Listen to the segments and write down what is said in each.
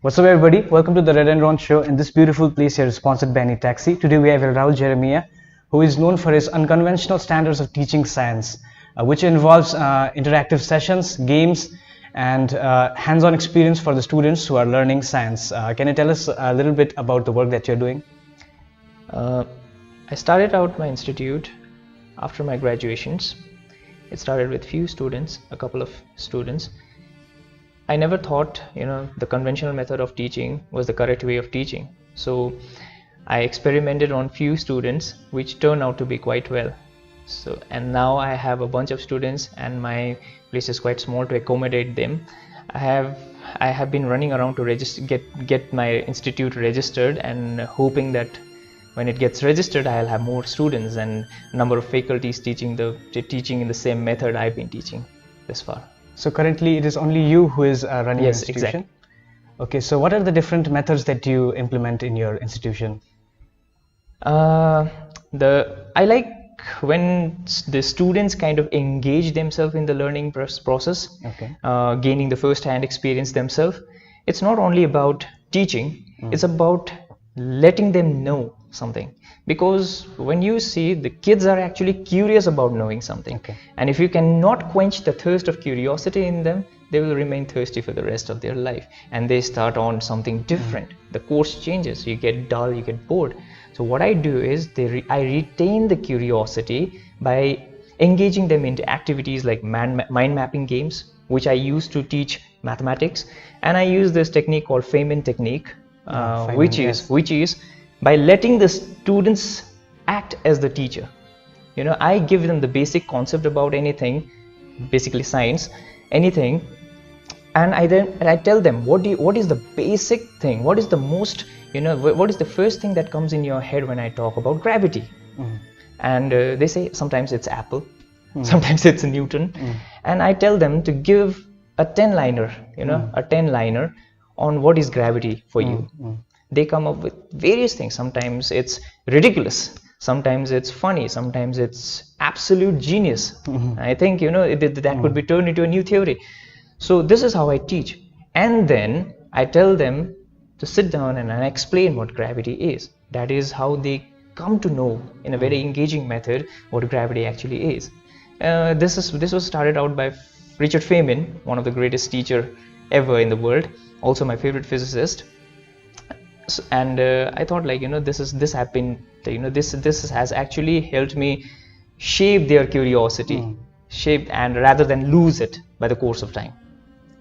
What's up, everybody? Welcome to the Redendron show in this beautiful place here, sponsored by Any Taxi. Today we have Raul Jeremiah, who is known for his unconventional standards of teaching science, which involves interactive sessions, games, and hands-on experience for the students who are learning science. Can you tell us a little bit about the work that you're doing? I started out my institute after my graduations. It started with few students, a couple of students. I never thought, the conventional method of teaching was the correct way of teaching. So I experimented on few students, which turned out to be quite well. And now I have a bunch of students, and my place is quite small to accommodate them. I have been running around to get my institute registered, and hoping that when it gets registered, I'll have more students and number of faculties teaching in the same method I've been teaching this far. So currently it is only you who is running your Yes, institution? exactly. Okay, so what are the different methods that you implement in your institution? I like when the students kind of engage themselves in the learning process, Okay. Gaining the first-hand experience themselves. It's not only about teaching, it's about letting them know something, because when you see, the kids are actually curious about knowing something. Okay. And if you cannot quench the thirst of curiosity in them, they will remain thirsty for the rest of their life, and they start on something different. The course changes, you get dull, you get bored. So what I do is I retain the curiosity by engaging them into activities like mind mapping games, which I use to teach mathematics, and I use this technique called Feynman technique, Feynman, which is by letting the students act as the teacher. I give them the basic concept about anything, basically science, anything, and I tell them what is the basic thing, what is the most, what is the first thing that comes in your head when I talk about gravity. And they say sometimes it's Apple, sometimes it's Newton, and I tell them to give a 10-liner, a 10-liner on what is gravity for you. They come up with various things. Sometimes it's ridiculous, sometimes it's funny, sometimes it's absolute genius. I think that could be turned into a new theory. So this is how I teach, and then I tell them to sit down and explain what gravity is. That is how they come to know in a very engaging method what gravity actually is. This was started out by Richard Feynman, one of the greatest teacher ever in the world, also my favorite physicist. And I thought, this has actually helped me shape their curiosity, and rather than lose it by the course of time.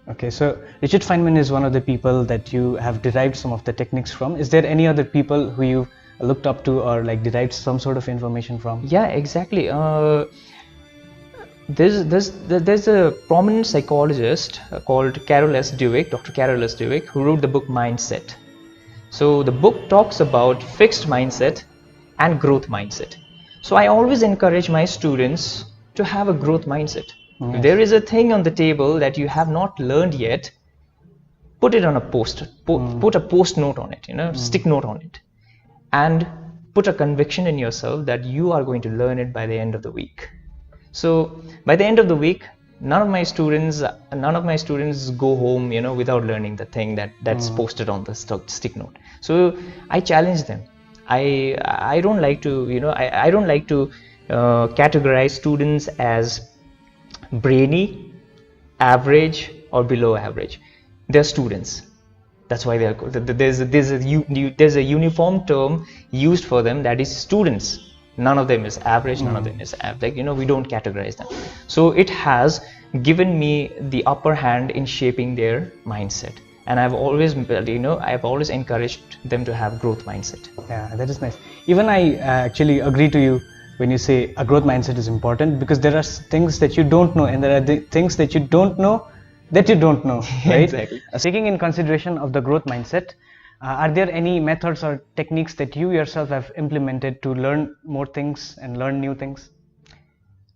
Okay, so Richard Feynman is one of the people that you have derived some of the techniques from. Is there any other people who you looked up to or derived some sort of information from? Yeah, exactly. There's a prominent psychologist called Dr. Carol S. Dweck, who wrote the book Mindset. So the book talks about fixed mindset and growth mindset. So I always encourage my students to have a growth mindset. Yes. If there is a thing on the table that you have not learned yet, put it on a put a post note on it, stick note on it, and put a conviction in yourself that you are going to learn it by the end of the week. So by the end of the week, none of my students go home without learning the thing that's posted on the stick note. So I challenge them. I don't like to I don't like to categorize students as brainy, average, or below average. They're students. That's why there's a uniform term used for them, that is students. None of them is average, none of them is average. We don't categorize them. So it has given me the upper hand in shaping their mindset, and I've always encouraged them to have growth mindset. Yeah, that is nice. Even I actually agree to you when you say a growth mindset is important, because there are things that you don't know, and there are the things that you don't know that you don't know, right? Exactly. Taking in consideration of the growth mindset, are there any methods or techniques that you yourself have implemented to learn more things and learn new things?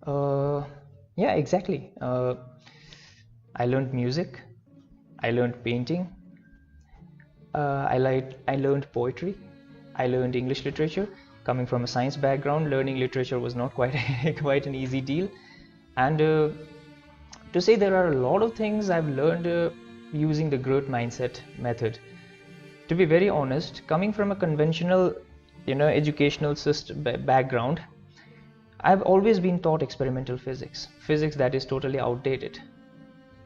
Yeah, exactly. I learned music, I learned painting, I learned poetry, I learned English literature. Coming from a science background, learning literature was not quite an easy deal. And to say there are a lot of things I've learned using the growth mindset method. To be very honest, coming from a conventional, educational system background, I've always been taught experimental physics that is totally outdated.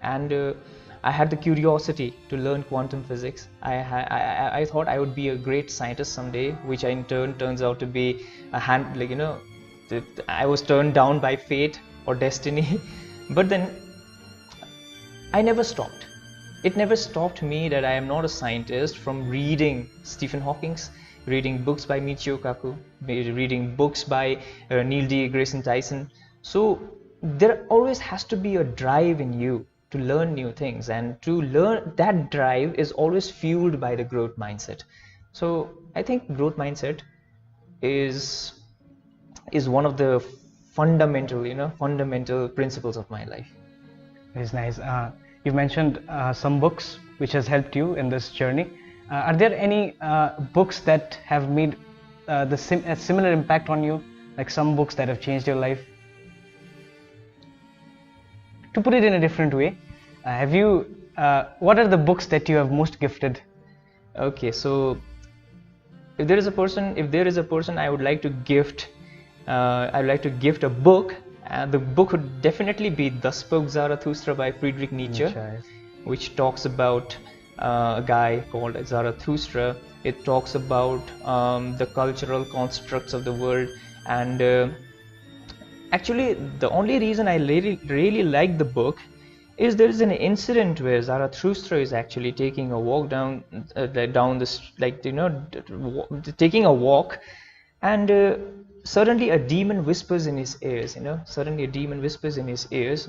And I had the curiosity to learn quantum physics. I thought I would be a great scientist someday, which in turn turns out to be I was turned down by fate or destiny. But then I never stopped. It never stopped me that I am not a scientist from reading Stephen Hawking, reading books by Michio Kaku, reading books by Neil deGrasse Tyson. So there always has to be a drive in you to learn new things, and to learn that drive is always fueled by the growth mindset. So I think growth mindset is one of the fundamental principles of my life. It's nice. You've mentioned some books which has helped you in this journey. Are there any books that have made a similar impact on you, like some books that have changed your life? To put it in a different way, what are the books that you have most gifted? Okay, so if there is a person I would like to gift, a book. The book would definitely be Thus Spoke Zarathustra by Friedrich Nietzsche, which talks about a guy called Zarathustra. It talks about the cultural constructs of the world, and actually the only reason I really like the book is there is an incident where Zarathustra is actually taking a walk taking a walk, and suddenly a demon whispers in his ears.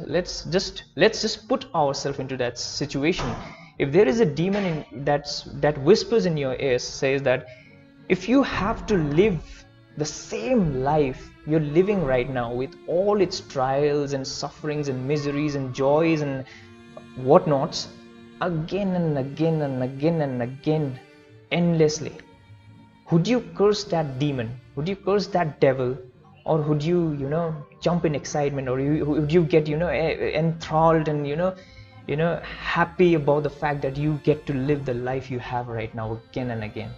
Let's just put ourselves into that situation. If there is a demon that whispers in your ears, says that if you have to live the same life you're living right now, with all its trials and sufferings and miseries and joys and whatnots, again and again and again and again, endlessly, would you curse that demon? Would you curse that devil? Or would you, jump in excitement? Or would you get, enthralled and, happy about the fact that you get to live the life you have right now again and again?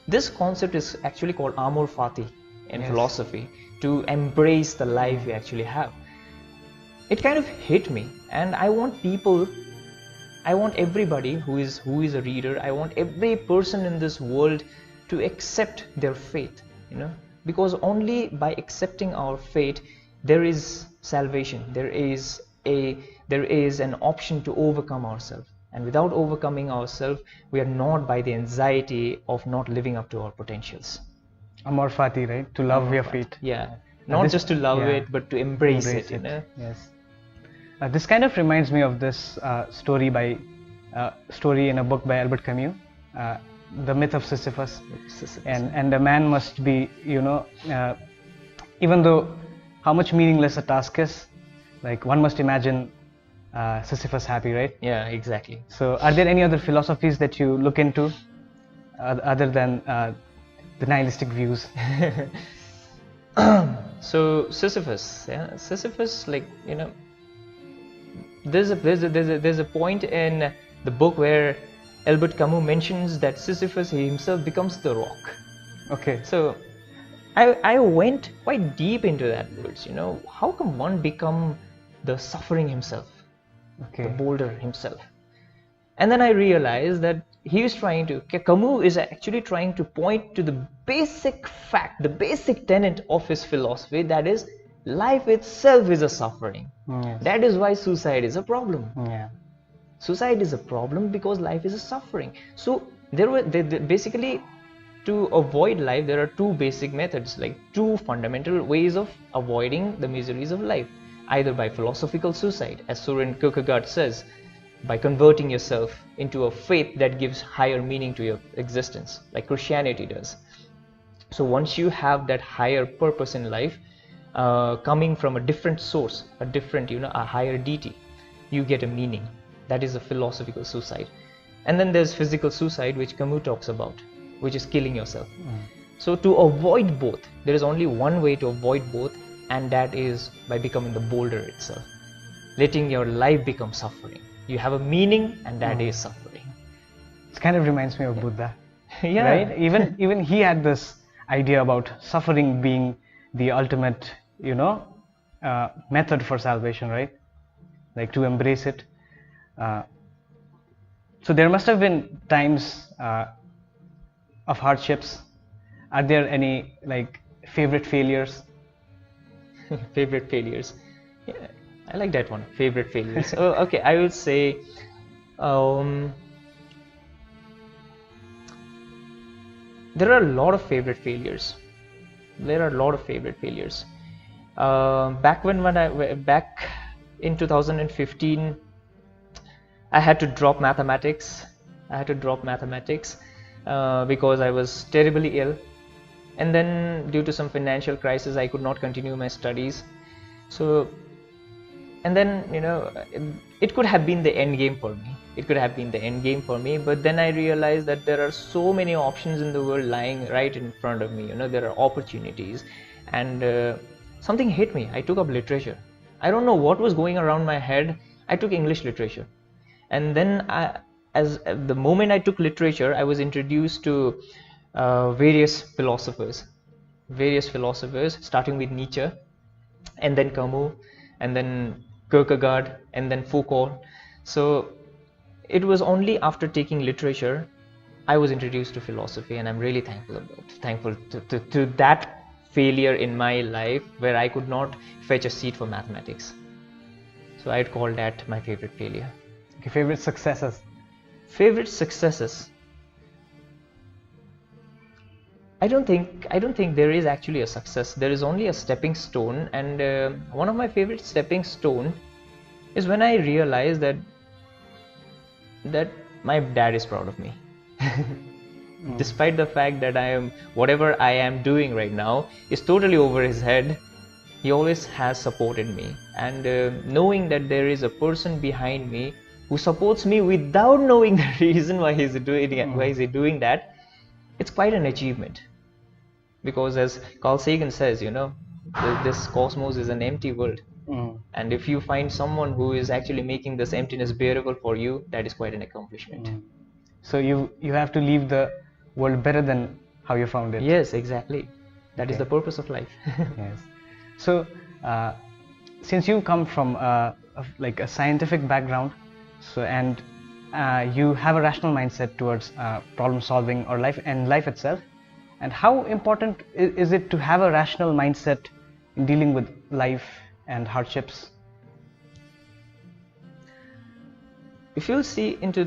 This concept is actually called amor fati in philosophy, to embrace the life you actually have. It kind of hit me, and I want everybody who is a reader, I want every person in this world to accept their fate, because only by accepting our fate there is salvation, there is an option to overcome ourselves, and without overcoming ourselves we are not by the anxiety of not living up to our potentials. Amor fati, right? To love your fate. Yeah, not just to love it, but to embrace it. Yes. This kind of reminds me of this story in a book by Albert Camus, The Myth of Sisyphus. And a man must be, even though how much meaningless a task is, like one must imagine Sisyphus happy, right? Yeah, exactly. So are there any other philosophies that you look into other than the nihilistic views? So Sisyphus, there's a point in the book where Albert Camus mentions that Sisyphus himself becomes the rock. Okay. So I went quite deep into that words. How can one become the suffering himself, the boulder himself? And then I realized that Camus is actually trying to point to the basic fact, the basic tenet of his philosophy, that is, life itself is a suffering. Yes. That is why suicide is a problem. Yeah. Suicide is a problem because life is a suffering. So basically, to avoid life, there are two basic methods, like two fundamental ways of avoiding the miseries of life. Either by philosophical suicide, as Soren Kierkegaard says, by converting yourself into a faith that gives higher meaning to your existence, like Christianity does. So once you have that higher purpose in life, coming from a different source, a higher deity, you get a meaning. That is a philosophical suicide. And then there's physical suicide, which Camus talks about, which is killing yourself. So to avoid both, there is only one way to avoid both, and that is by becoming the boulder itself, letting your life become suffering. You have a meaning, and that is suffering. It kind of reminds me of Buddha. Yeah. Right? Even he had this idea about suffering being the ultimate, method for salvation, right? Like to embrace it. So there must have been times of hardships. Are there any like favorite failures? Favorite failures. Yeah, I like that one. Favorite failures. Oh, okay. I would say there are a lot of favorite failures. Back in 2015, I had to drop mathematics. Because I was terribly ill, and then due to some financial crisis, I could not continue my studies. So, and then it could have been the end game for me. But then I realized that there are so many options in the world lying right in front of me. There are opportunities, and something hit me. I took up literature. I don't know what was going around my head. I took English literature, and then the moment I took literature, I was introduced to various philosophers, starting with Nietzsche, and then Camus, and then Kierkegaard, and then Foucault. So it was only after taking literature I was introduced to philosophy, and I'm really thankful to that failure in my life where I could not fetch a seat for mathematics. So I'd call that my favorite failure. Okay, favorite successes. I don't think there is actually a success. There is only a stepping stone, and one of my favorite stepping stone is when I realized that my dad is proud of me. Despite the fact that whatever I am doing right now is totally over his head, he always has supported me, and knowing that there is a person behind me who supports me without knowing the reason why he's doing that, it's quite an achievement. Because as Carl Sagan says, this cosmos is an empty world, and if you find someone who is actually making this emptiness bearable for you, that is quite an accomplishment. So you have to leave the world better than how you found it. Yes, exactly. That is the purpose of life. Yes. So since you come from a scientific background, and you have a rational mindset towards problem solving or life itself, and how important is it to have a rational mindset in dealing with life and hardships? If you'll see into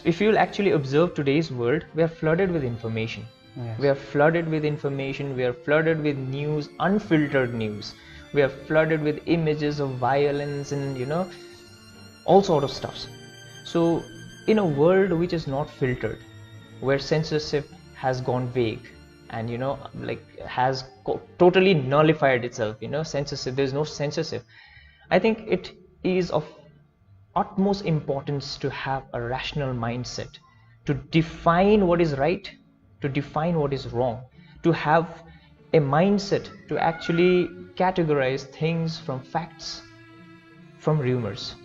if you'll actually observe today's world, we are flooded with information. Yes. We are flooded with information. We are flooded with news, unfiltered news. We are flooded with images of violence and all sort of stuffs. So in a world which is not filtered, where censorship has gone vague and has totally nullified itself, censorship, there's no censorship, I think it is of utmost importance to have a rational mindset, to define what is right, to define what is wrong, to have a mindset to actually categorize things from facts, from rumors,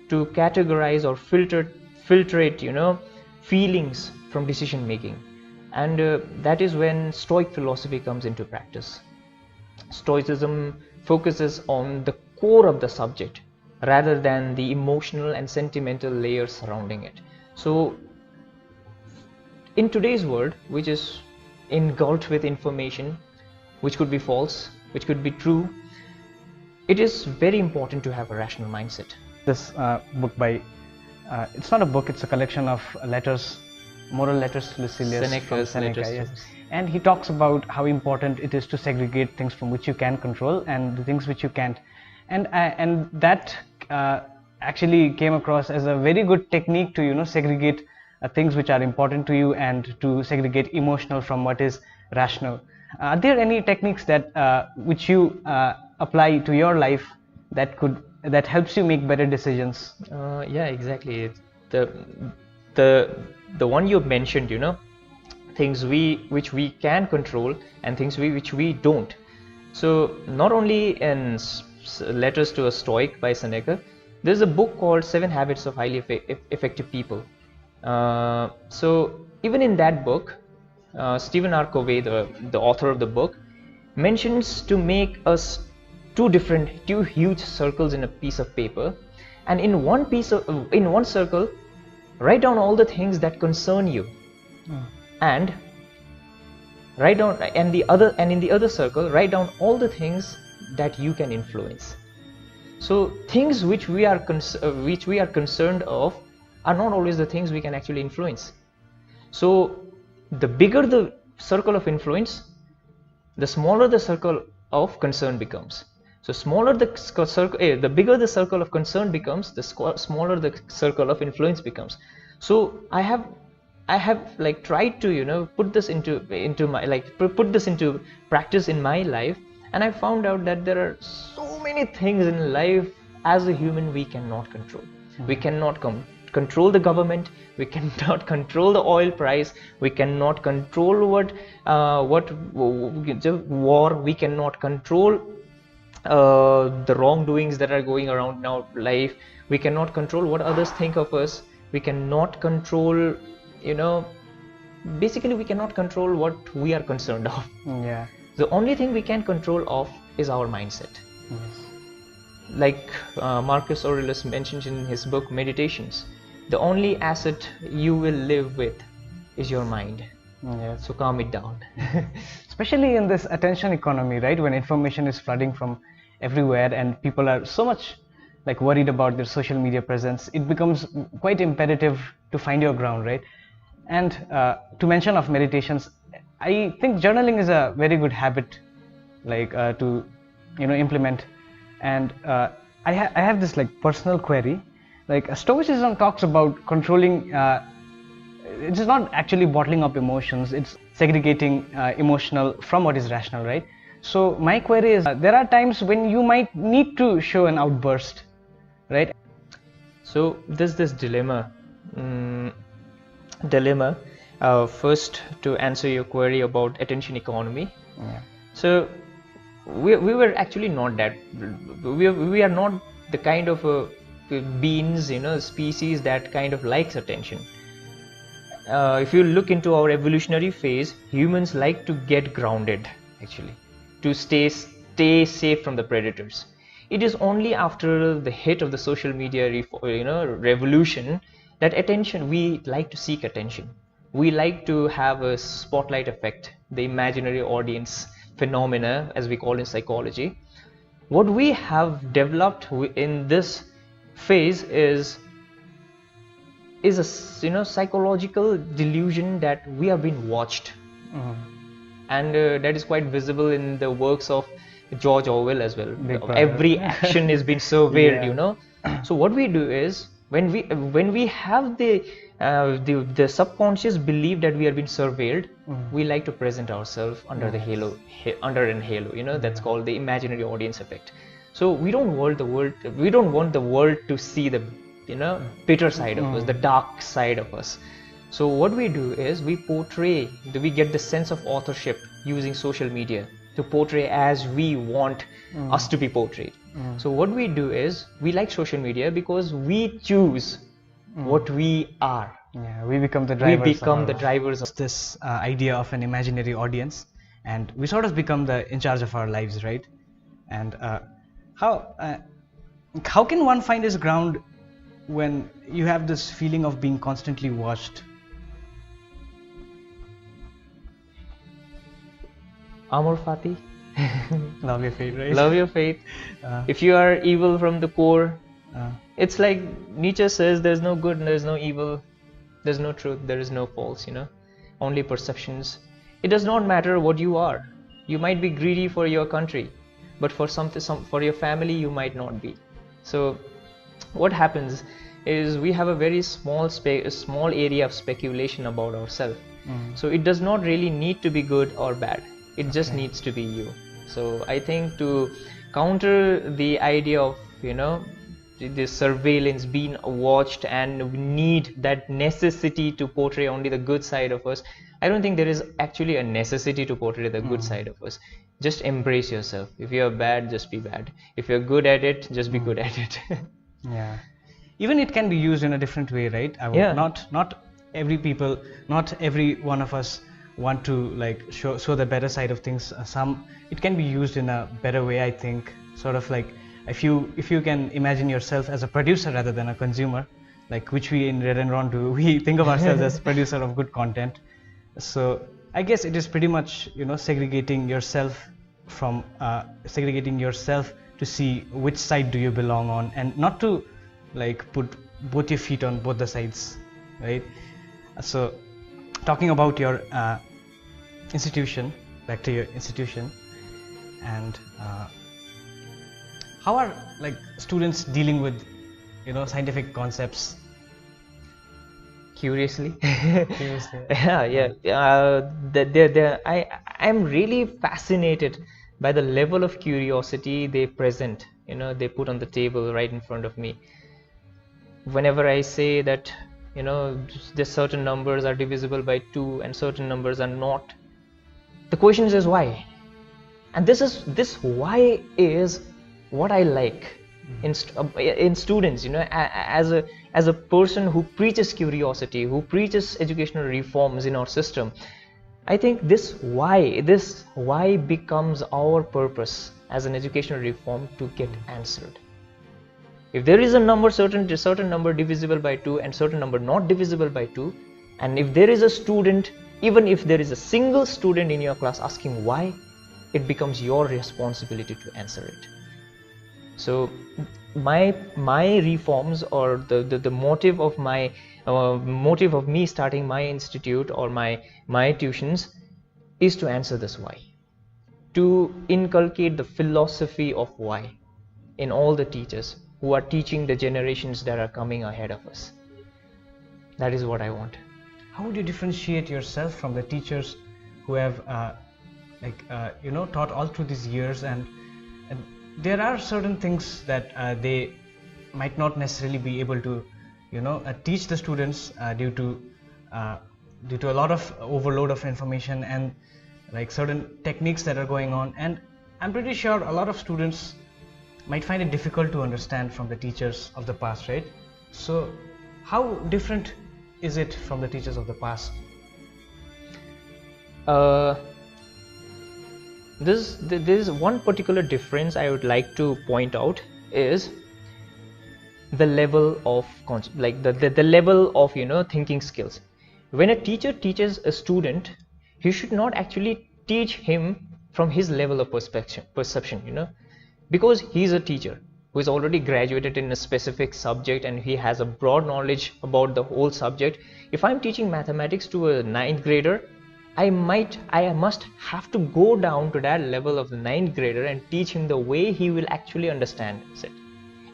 to categorize or filtrate feelings from decision making. And that is when Stoic philosophy comes into practice. Stoicism focuses on the core of the subject rather than the emotional and sentimental layers surrounding it. So in today's world, which is engulfed with information which could be false, which could be true, it is very important to have a rational mindset. This book by it's not a book, it's a collection of letters, moral letters to Lucilius from Seneca, yes. And he talks about how important it is to segregate things from which you can control and the things which you can't, and that actually came across as a very good technique to segregate things which are important to you and to segregate emotional from what is rational. Are there any techniques that which you apply to your life that helps you make better decisions? Yeah, exactly. The one you mentioned, things which we can control and things which we don't. So not only in letters to a Stoic by Seneca, There's a book called 7 Habits of Highly Effective People. So even in that book, Stephen R. Covey, the author of the book, mentions to make us two huge circles in a piece of paper, and in one circle write down all the things that concern you, and in the other circle write down all the things that you can influence. So things which we are concerned of are not always the things we can actually influence. So the bigger the circle of influence, the smaller the circle of concern becomes. So the bigger the circle of concern becomes, the smaller the circle of influence becomes. So I have like tried to put this into practice in my life, and I found out that there are so many things in life as a human we cannot control. We cannot control the government, we cannot control the oil price, we cannot control war, we cannot control the wrongdoings that are going around in our life, we cannot control what others think of us, we cannot control, basically we cannot control what we are concerned of. Yeah. The only thing we can control of is our mindset. Yes. Like Marcus Aurelius mentions in his book Meditations, the only asset you will live with is your mind. Yes. So calm it down. Especially in this attention economy, right, when information is flooding from everywhere and people are so much like worried about their social media presence, it becomes quite imperative to find your ground, right? And to mention of meditations, I think journaling is a very good habit, like to implement. And I have this like personal query, like Stoicism talks about controlling. It is not actually bottling up emotions; it's segregating emotional from what is rational, right? So my query is, there are times when you might need to show an outburst, right? So there's this dilemma. First, to answer your query about attention economy. Yeah. So we were actually not that. We are not the kind of beings, species that kind of likes attention. If you look into our evolutionary phase, humans like to get grounded, actually, to stay safe from the predators. It is only after the hit of the social media revolution that we like to seek attention. We like to have a spotlight effect, the imaginary audience phenomena, as we call in psychology. What we have developed in this phase is a psychological delusion that we are being watched, and that is quite visible in the works of George Orwell as well. Every action is being surveilled. Yeah. So what we do is, when we have the subconscious belief that we are being surveilled, we like to present ourselves under the halo, that's called the imaginary audience effect. So we don't want the world to see the bitter side of us, the dark side of us. So what we do is we get the sense of authorship using social media to portray as we want us to be portrayed. So what we do is we like social media because we choose what we are. Yeah, we become the drivers. We become the drivers of this idea of an imaginary audience, and we sort of become in charge of our lives, right? And how can one find his ground when you have this feeling of being constantly watched? Amor Fati. Love your faith, right? Love your faith. If you are evil from the core, it's like Nietzsche says, there's no good, there's no evil, there's no truth, there is no false, only perceptions. It does not matter what you are. You might be greedy for your country, but for for your family you might not be. So what happens is we have a very small area of speculation about ourselves. So it does not really need to be good or bad. It just needs to be you. So I think to counter the idea of this surveillance, being watched, and we need that necessity to portray only the good side of us, I don't think there is actually a necessity to portray the good side of us. Just embrace yourself. If you're bad, just be bad. If you're good at it, just be good at it. Yeah. Even it can be used in a different way, right? Yeah. Not every one of us want to like show the better side of things. It can be used in a better way, I think. Sort of like if you can imagine yourself as a producer rather than a consumer, like which we in Redendron do. We think of ourselves as producer of good content. So I guess it is pretty much, you know, segregating yourself to see which side do you belong on, and not to like put both your feet on both the sides, right? So talking about your institution, back to your institution, and how are like students dealing with, you know, scientific concepts? Curiously. Curiously. I'm really fascinated by the level of curiosity they present, you know, they put on the table right in front of me. Whenever I say that, you know, there's certain numbers are divisible by 2 and certain numbers are not, the question is why? And this why is what I like in students, you know, as a person who preaches curiosity, who preaches educational reforms in our system. I think this why becomes our purpose as an educational reform to get answered. If there is a number, certain number divisible by 2 and certain number not divisible by 2, and if there is a student, even if there is a single student in your class asking why, it becomes your responsibility to answer it. So my reforms, or the motive of my motive of me starting my institute or my tuitions is to answer this why, to inculcate the philosophy of why in all the teachers who are teaching the generations that are coming ahead of us. That is what I want. How would you differentiate yourself from the teachers who have you know, taught all through these years, and there are certain things that they might not necessarily be able to, you know, teach the students due to a lot of overload of information and like certain techniques that are going on, and I'm pretty sure a lot of students might find it difficult to understand from the teachers of the past, right? So how different is it from the teachers of the past? There's one particular difference I would like to point out is the level of the level of, you know, thinking skills. When a teacher teaches a student, he should not actually teach him from his level of perception, you know, because he's a teacher who is already graduated in a specific subject and he has a broad knowledge about the whole subject. If I'm teaching mathematics to a 9th grader, I must have to go down to that level of the 9th grader and teach him the way he will actually understand it,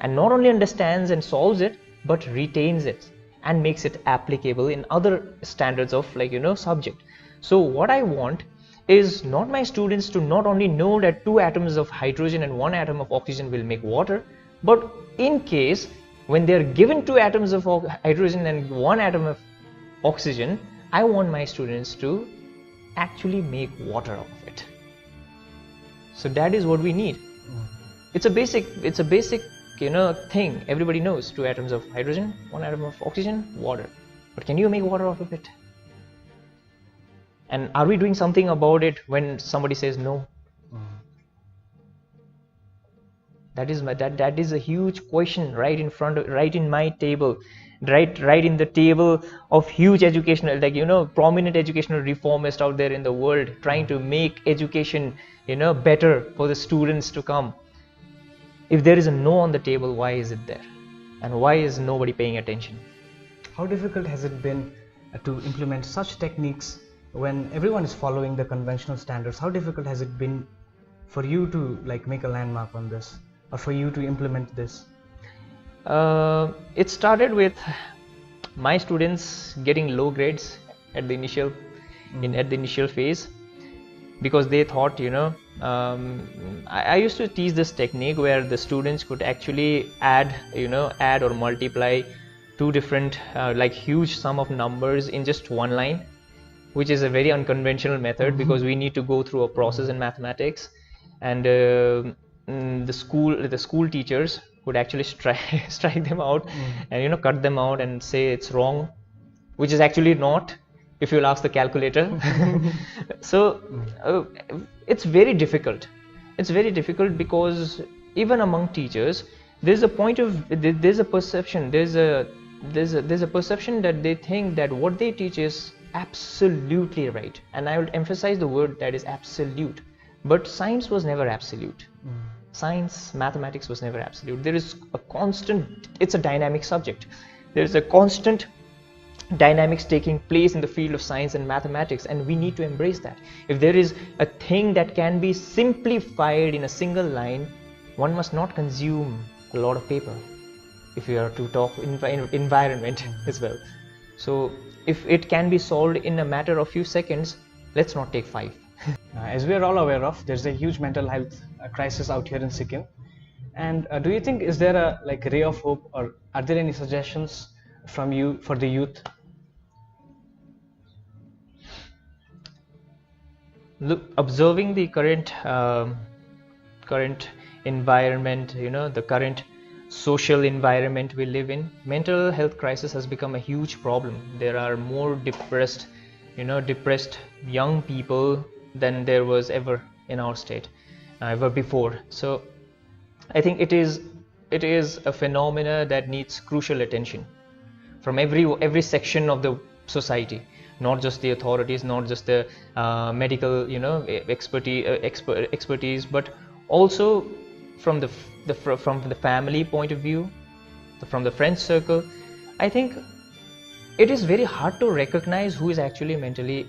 and not only understands and solves it, but retains it and makes it applicable in other standards of, like, you know, subject. So what I want is not my students to not only know that 2 atoms of hydrogen and 1 atom of oxygen will make water, but in case when they are given 2 atoms of hydrogen and 1 atom of oxygen, I want my students to actually make water out of it. So that is what we need. It's a basic, you know, thing everybody knows. 2 atoms of hydrogen, 1 atom of oxygen, water. But can you make water out of it? And are we doing something about it when somebody says no? That is a huge question right in my table, right in the table of huge educational, like, you know, prominent educational reformists out there in the world trying to make education, you know, better for the students to come. If there is a no on the table, why is it there? And why is nobody paying attention? How difficult has it been to implement such techniques when everyone is following the conventional standards? How difficult has it been for you to like make a landmark on this, or for you to implement this? It started with my students getting low grades at the initial phase, because they thought, you know, I used to teach this technique where the students could actually add or multiply 2 different like huge sum of numbers in just 1 line, which is a very unconventional method because we need to go through a process in mathematics. And the school teachers could actually strike them out and, you know, cut them out and say it's wrong, which is actually not, if you'll ask the calculator. So it's very difficult. It's very difficult because even among teachers, there's a perception that they think that what they teach is absolutely right, and I would emphasize the word that is absolute. But science was never absolute. Science, mathematics was never absolute. There is a constant, it's a dynamic subject. There is a constant dynamics taking place in the field of science and mathematics, and we need to embrace that. If there is a thing that can be simplified in a single line, one must not consume a lot of paper if you are to talk environment as well. So if it can be solved in a matter of few seconds, let's not take 5. As we are all aware of, there's a huge mental health crisis out here in Sikkim. And do you think, is there a ray of hope, or are there any suggestions from you for the youth? Look, observing the current environment, you know, the current social environment we live in, mental health crisis has become a huge problem. There are more depressed young people than there was ever in our state, ever before. So I think it is a phenomena that needs crucial attention from every section of the society, not just the authorities, not just the medical, you know, expertise, but also from the family point of view, from the friend circle. I think it is very hard to recognize who is actually mentally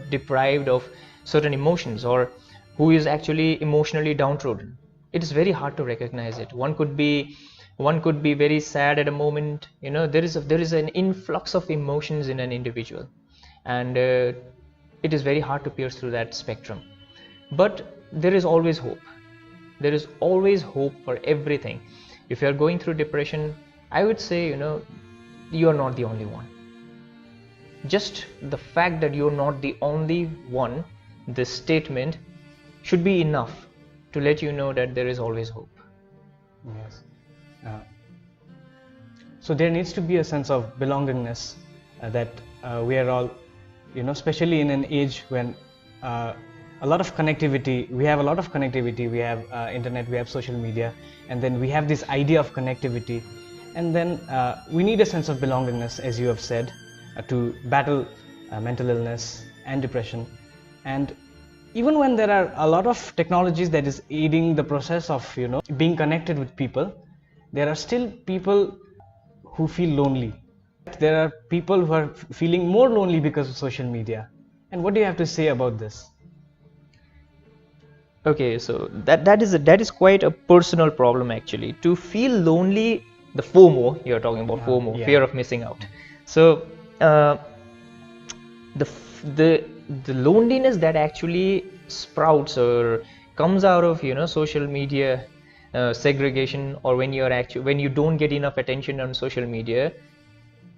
deprived of certain emotions, or who is actually emotionally downtrodden. It is very hard to recognize it. One could be very sad at a moment, you know. There is an influx of emotions in an individual, and it is very hard to pierce through that spectrum. But there is always hope. There is always hope for everything. If you are going through depression, I would say, you know, you are not the only one. Just the fact that you're not the only one, this statement should be enough to let you know that there is always hope. Yes. So there needs to be a sense of belongingness, that we are all, you know, especially in an age when a lot of connectivity, we have internet, we have social media, and then we have this idea of connectivity, and then we need a sense of belongingness, as you have said, to battle mental illness and depression. And even when there are a lot of technologies that is aiding the process of, you know, being connected with people, there are still people who feel lonely. There are people who are feeling more lonely because of social media. And what do you have to say about this? Okay, so that is quite a personal problem actually. To feel lonely, the FOMO, you're talking about FOMO, fear of missing out. So the loneliness that actually sprouts or comes out of, you know, social media segregation, or when you don't get enough attention on social media,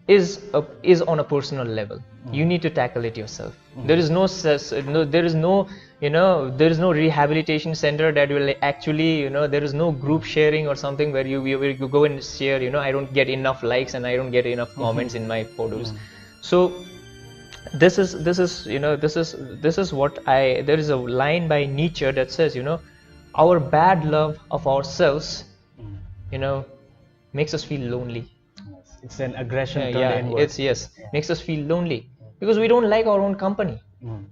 is on a personal level. You need to tackle it yourself. There is no rehabilitation center that will actually, you know, there is no group sharing or something where you go and share, you know, I don't get enough likes and I don't get enough comments in my photos. So this is what there is a line by Nietzsche that says, you know, our bad love of ourselves, you know, makes us feel lonely. It's an aggression turned inward. Makes us feel lonely because we don't like our own company.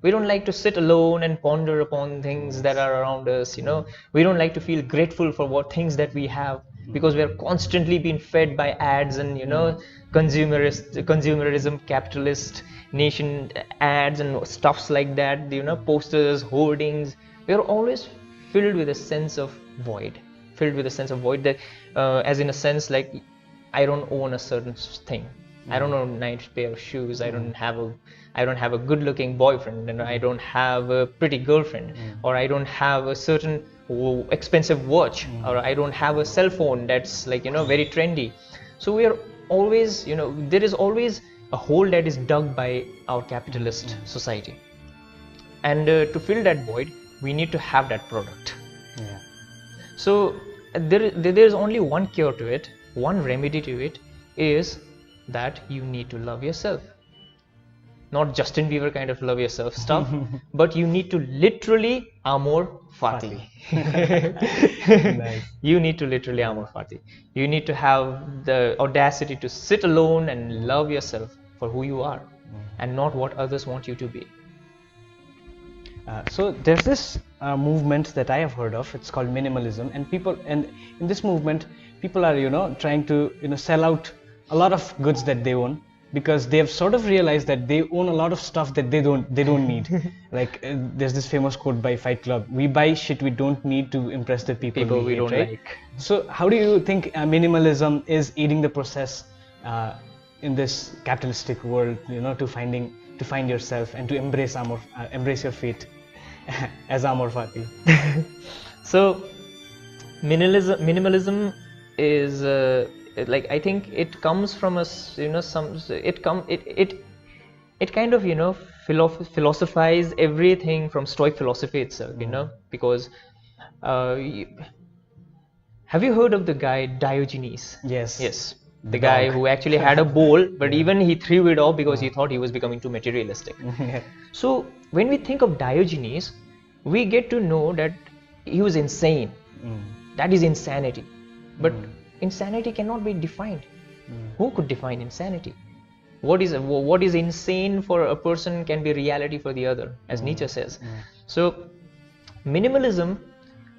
We don't like to sit alone and ponder upon things that are around us, you know. We don't like to feel grateful for what things that we have, because we are constantly being fed by ads and, you know, consumerism, capitalist nation ads and stuffs like that, you know, posters, hoardings. We are always filled with a sense of void, that as in a sense, like, I don't own a certain thing. I don't own a nice pair of shoes. I don't have a good-looking boyfriend, and I don't have a pretty girlfriend, or I don't have a certain expensive watch, or I don't have a cell phone that's, like, you know, very trendy. So we are always, you know, there is always a hole that is dug by our capitalist society, and to fill that void, we need to have that product. So there's only one cure to it, one remedy to it, is that you need to love yourself. Not Justin Bieber kind of love yourself stuff, but you need to literally amor fati. Nice. You need to literally amor fati. You need to have the audacity to sit alone and love yourself for who you are, and not what others want you to be. So there's this movement that I have heard of. It's called minimalism, and in this movement, people are trying to sell out a lot of goods that they own, because they have sort of realized that they own a lot of stuff that they don't need. Like there's this famous quote by Fight Club: "We buy shit we don't need to impress the people we hate," don't right? like. So how do you think minimalism is aiding the process in this capitalistic world, to find yourself and to embrace your fate as amor fati? So minimalism is like, I think it comes from it kind of philosophize everything from Stoic philosophy itself, because have you heard of the guy Diogenes? Yes. The guy who actually had a bowl, but even he threw it off because he thought he was becoming too materialistic. So when we think of Diogenes, we get to know that he was insane. That is insanity. But insanity cannot be defined. Who could define insanity? What is insane for a person can be reality for the other, as Nietzsche says. So minimalism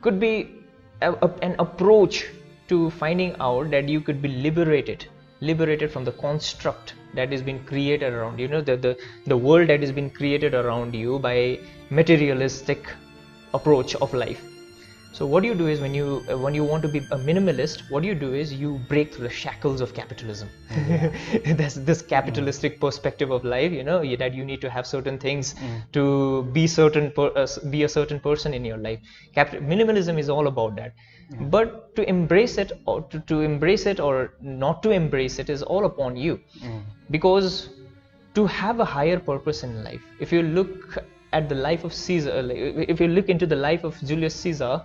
could be an approach to finding out that you could be liberated from the construct that has been created around you, the world that has been created around you by materialistic approach of life. So what you do is, when you want to be a minimalist, what you do is you break through the shackles of capitalism. There's this capitalistic perspective of life, that you need to have certain things to be a certain person in your life. Minimalism is all about that. But to embrace it, or to embrace it or not to embrace it, is all upon you. Because to have a higher purpose in life, if you look at the life of Caesar, if you look into the life of Julius Caesar,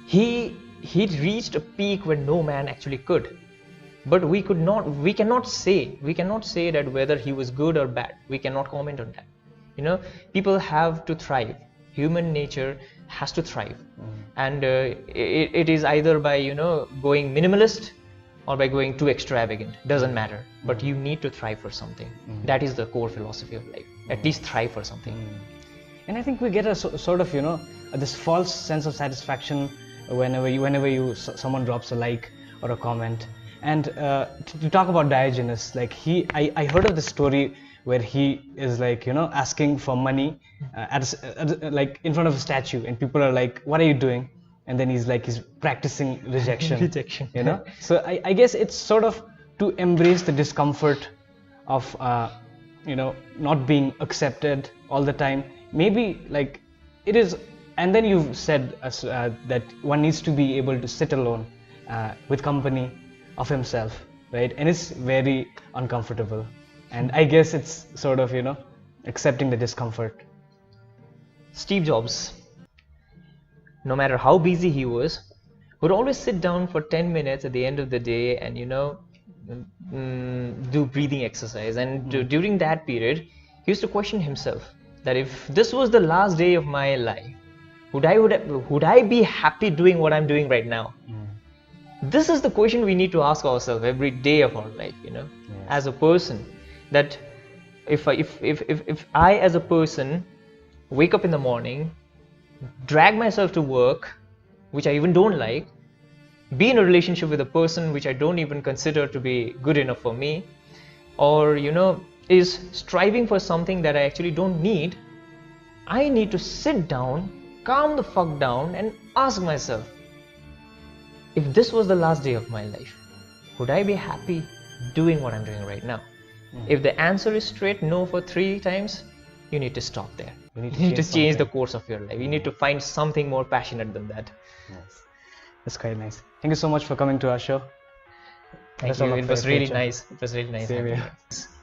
he reached a peak where no man actually could. But we cannot say that whether he was good or bad. We cannot comment on that. People have to thrive. Human nature has to thrive, and it is either by going minimalist or by going too extravagant. Doesn't matter. But you need to thrive for something. That is the core philosophy of life. At least thrive for something. And I think we get a sort of this false sense of satisfaction whenever someone drops a like or a comment. And to talk about Diogenes, like I heard of this story where he is asking for money like in front of a statue, and people are like, "What are you doing?" And then he's practicing rejection. So I guess it's sort of to embrace the discomfort of not being accepted all the time. Maybe it is. And then you've said that one needs to be able to sit alone with company of himself, right? And it's very uncomfortable. And I guess it's sort of accepting the discomfort. Steve Jobs, no matter how busy he was, would always sit down for 10 minutes at the end of the day and do breathing exercise. And during that period, he used to question himself that if this was the last day of my life, would I be happy doing what I'm doing right now? This is the question we need to ask ourselves every day of our life, as a person. That if I as a person wake up in the morning, drag myself to work, which I even don't like, be in a relationship with a person which I don't even consider to be good enough for me, or is striving for something that I actually don't need, I need to sit down, calm the fuck down, and ask myself, if this was the last day of my life, would I be happy doing what I'm doing right now? If the answer is straight no for 3 times, you need to stop there. You need to change the course of your life. You need to find something more passionate than that. Yes. That's quite nice. Thank you so much for coming to our show. Thank you. It was really nice. It was really nice.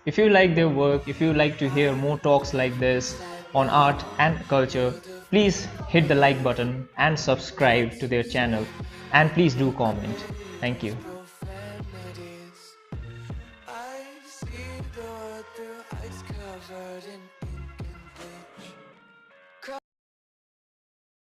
If you like their work, if you like to hear more talks like this on art and culture, please hit the like button and subscribe to their channel, and please do comment. Thank you. I see the world through ice covered in ink and bleach.